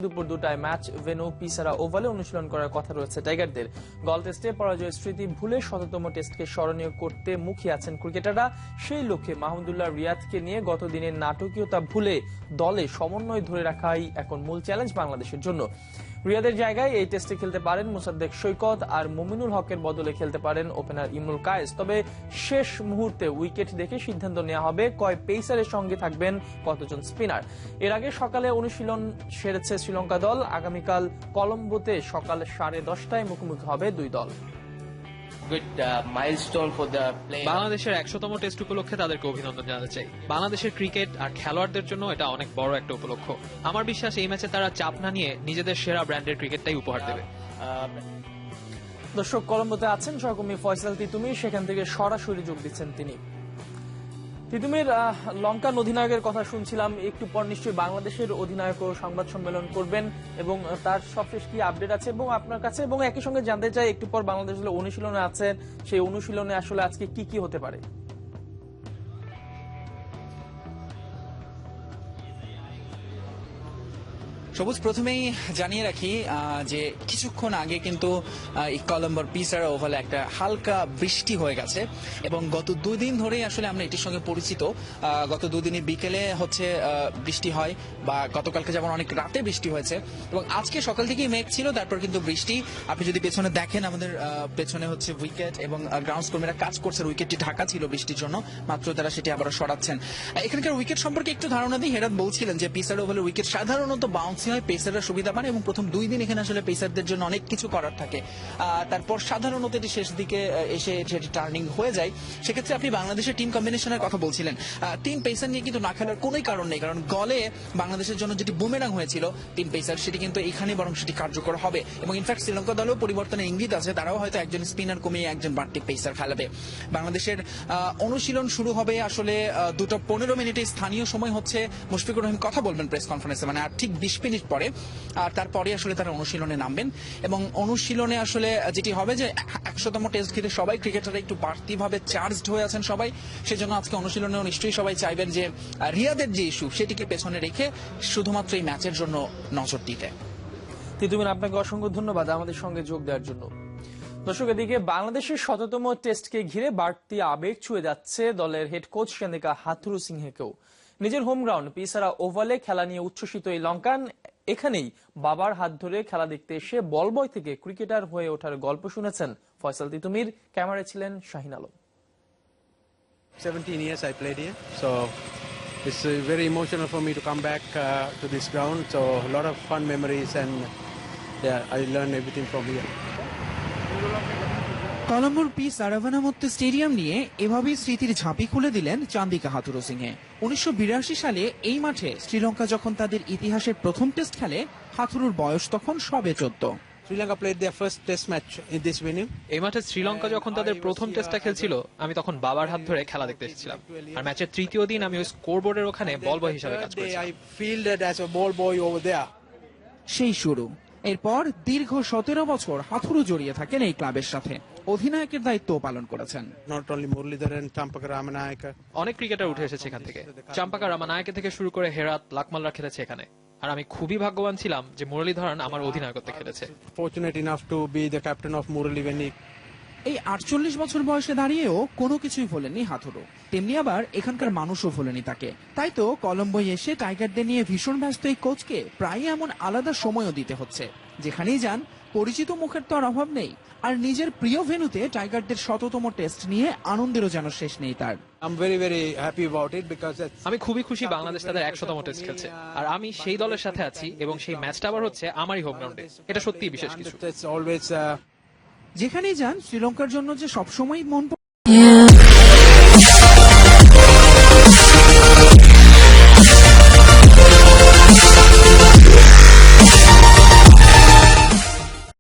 দুপুর 2টায় match venue পিসারা ওভালে অনুশীলন করার কথা রয়েছে টাইগারদের। গল টেস্টে পরাজয়ের স্মৃতি ভুলে শততম টেস্টকে স্মরণীয় করতে মুখিয়ে আছেন ক্রিকেটাররা। সেই লক্ষ্যে মাহমুদুল্লাহ রিয়াদকে নিয়ে গত দিনের নাটকীয়তা ভুলে দলে সমন্বয় ধরে রাখাই এখন মূল চ্যালেঞ্জ বাংলাদেশের জন্য। রিয়াদের জায়গায় এই টেস্টে খেলতে পারেন মোসাদ্দেক সৈকত, আর মুমিনুল হকের বদলে খেলতে পারেন ওপেনার ইমরুল কায়েস। তবে শেষ মুহূর্তে উইকেট দেখে সিদ্ধান্ত নেওয়া হবে কয় পেসারের সঙ্গে থাকবেন কতজন স্পিনার। এর আগে সকালে অনুশীলন সেরেছে শ্রীলঙ্কা দল। আগামীকাল কলম্বোতে সকাল 10:30টায় মুখোমুখি হবে দুই দল। বাংলাদেশের 100তম টেস্ট উপলক্ষে তাদেরকে অভিনন্দন জানাতে চাই। বাংলাদেশের ক্রিকেট আর খেলোয়াড়দের জন্য এটা অনেক বড় একটা উপলক্ষ। আমার বিশ্বাস এই ম্যাচে তারা চাপ না নিয়ে নিজেদের সেরা ব্র্যান্ডের ক্রিকেটটাই উপহার দেবে। দর্শক, কলম্বোতে আছেন সহকর্মী ফয়সাল তিতুমি, সেখান থেকে সরাসরি যোগ দিচ্ছেন তিনি। তিতুমির, লঙ্কান অধিনায়কের কথা শুনছিলাম, একটু পর নিশ্চয়ই বাংলাদেশের অধিনায়কও সংবাদ সম্মেলন করবেন এবং তার সবশেষ কি আপডেট আছে এবং আপনার কাছে, এবং একই সঙ্গে জানতে চাই একটু পর বাংলাদেশ অনুশীলনে আছেন, সেই অনুশীলনে আসলে আজকে কি কি হতে পারে? সবুজ, প্রথমেই জানিয়ে রাখি যে কিছুক্ষণ আগে কিন্তু কলম্বোর পিসারা ওভালে একটা হালকা বৃষ্টি হয়ে গেছে এবং গত 2 দিন ধরেই আসলে আমরা এটির সঙ্গে পরিচিত। গত 2 দিনই বিকেলে হচ্ছে বৃষ্টি হয়, বা গতকালকে যেমন অনেক রাতে বৃষ্টি হয়েছে, এবং আজকে সকাল থেকেই মেঘ ছিল, তারপর কিন্তু বৃষ্টি। আপনি যদি পেছনে দেখেন, আমাদের পেছনে হচ্ছে উইকেট এবং গ্রাউন্ডস কর্মীরা কাজ করছেন। উইকেটটি ঢাকা ছিল বৃষ্টির জন্য, মাত্র তারা সেটি আবার সরাচ্ছেন। এখানকার উইকেট সম্পর্কে একটু ধারণা দিই। হেরাত বলছিলেন যে পিসারা ওভালের উইকেট সাধারণত বাউন্সি হয়, পেসাররা সুবিধা পান, এবং প্রথম 2 দিন এখানে আসলে পেসারদের জন্য অনেক কিছু করার থাকে। তারপর সাধারণত এটি শেষ দিকে এসে সেটি টার্নিং হয়ে যায়। সেক্ষেত্রে আপনি বাংলাদেশের টিম কম্বিনেশনের কথা বলছিলেন। 3 পেসার নিয়ে কিন্তু না খেলার কোনোই কারণ নেই, কারণ গলে বাংলাদেশের জন্য যেটি বুমেরাং হয়েছিল 3 পেসার, সেটি কিন্তু এখানে বরং সেটি কার্যকর হবে। এবং ইনফ্যাক্ট শ্রীলঙ্কা দলেও পরিবর্তনের ইঙ্গিত আছে, তারাও হয়তো একজন স্পিনার কমিয়ে একজন বাড়তি পেসার খেলাবে। বাংলাদেশের অনুশীলন শুরু হবে আসলে 2:15 মিনিটে স্থানীয় সময় হচ্ছে। মুশফিকুর রহিম কথা বলবেন প্রেস কনফারেন্সে, মানে আর ঠিক 20 মিনিট পরে, আর তারপরে আসলে তারা অনুশীলনে নামবেন। এবং অনুশীলনে আসলে যেটি হবে যে 100তম টেস্ট ঘিরে সবাই ক্রিকেটাররা একটু বাড়তিভাবে চার্জড হয়ে আছেন সবাই। সেজন্য আজকে অনুশীলনেও নিশ্চয়ই সবাই চাইবেন যে রিয়াদের যে ইস্যু সেটিকে পেছনে রেখে শুধুমাত্র এই ম্যাচের জন্য নজর দিতে। তিতুমির, আপনাকে অসংখ্য ধন্যবাদ আমাদের সঙ্গে যোগ দেওয়ার জন্য। দর্শক, এদিকে বাংলাদেশের 100তম টেস্টকে ঘিরে বাড়তি আবেগ ছুঁয়ে যাচ্ছে দলের হেড কোচ সেনেকা হাথুরু সিংহেকেও। নিজের হোম গ্রাউন্ড পিসারা ওভালে খেলা নিয়ে উচ্ছ্বসিত এই লঙ্কান এখানেই বাবার হাত ধরে খেলা দেখতে এসে বল বয় থেকে ক্রিকেটার হয়ে ওঠার গল্প শুনেছেন ফয়সাল তিতুমির। ক্যামেরায় ছিলেন Shahin Alam. 17 years I played here, so it's very emotional for me to come back to this ground. So a lot of fun memories, and yeah, I learned everything from here. কলম্বোর পিসারা মত্তে স্টেডিয়াম নিয়ে এভাবেই স্মৃতির ঝাঁপি খুলে দিলেন চান্দিকা হাথুরু সিংহে। 1982 সালে এই মাঠে শ্রীলঙ্কা যখন তাদের ইতিহাসের প্রথম টেস্ট খেলে, হাথুরুর বয়স তখন সবে 14। Sri Lanka played their first test match in this venue. এই মাঠে শ্রীলঙ্কা যখন তাদের প্রথম টেস্টটা খেলছিল, আমি তখন বাবার হাত ধরে খেলা দেখতে এসেছিলাম। আর ম্যাচের 3য় দিন আমি ওই স্কোরবোর্ডের ওখানে বল বয় হিসেবে কাজ করেছিলাম। I fielded as a ball boy over there. সেই শুরু। এরপর দীর্ঘ 17 বছর হাথুরু জড়িয়ে থাকেন এই ক্লাবের সাথে। অধিনায়কের দায়িত্ব পালন করেছেন। Not only Muralidharan, Champaka Ramanayaka. অনেক ক্রিকেটার উঠে এসেছে এখান থেকে। চাম্পাকা রামানায়কে থেকে শুরু করে হেরাত, লাকমালরা খেলেছে এখানে। আর আমি খুবই ভাগ্যবান ছিলাম যে মুরলীধরন আমার অধিনায়কত্বে খেলেছে। Fortunate enough to be the captain of Murali when he. এই 48 বছর বয়সে দাঁড়িয়েও কোনো কিছুই ভোলেননি হাথুরু, তেমনি আবার এখানকার মানুষও ভোলেনি তাকে। তাই তো কলম্বোয় এসে টাইগারদের নিয়ে ভীষণ ব্যস্ত এই কোচকে প্রায় এমন আলাদা সময়ও দিতে হচ্ছে। যেখানেই যান পরিচিত মুখের তো আর অভাব নেই, আর নিজের প্রিয় ভেন্যুতে টাইগারদের 100তম টেস্ট নিয়ে আনন্দেরও যেন শেষ নেই তার। I'm very happy about it because আমি খুবই খুশি বাংলাদেশ তাদের 100তম টেস্ট খেলছে, আর আমি সেই দলের সাথে আছি, এবং সেই ম্যাচটা আবার হচ্ছে আমারই হোম গ্রাউন্ডে। এটা সত্যিই বিশেষ কিছু। it's always যেখানেই যান শ্রীলঙ্কার জন্য যে সবসময় মন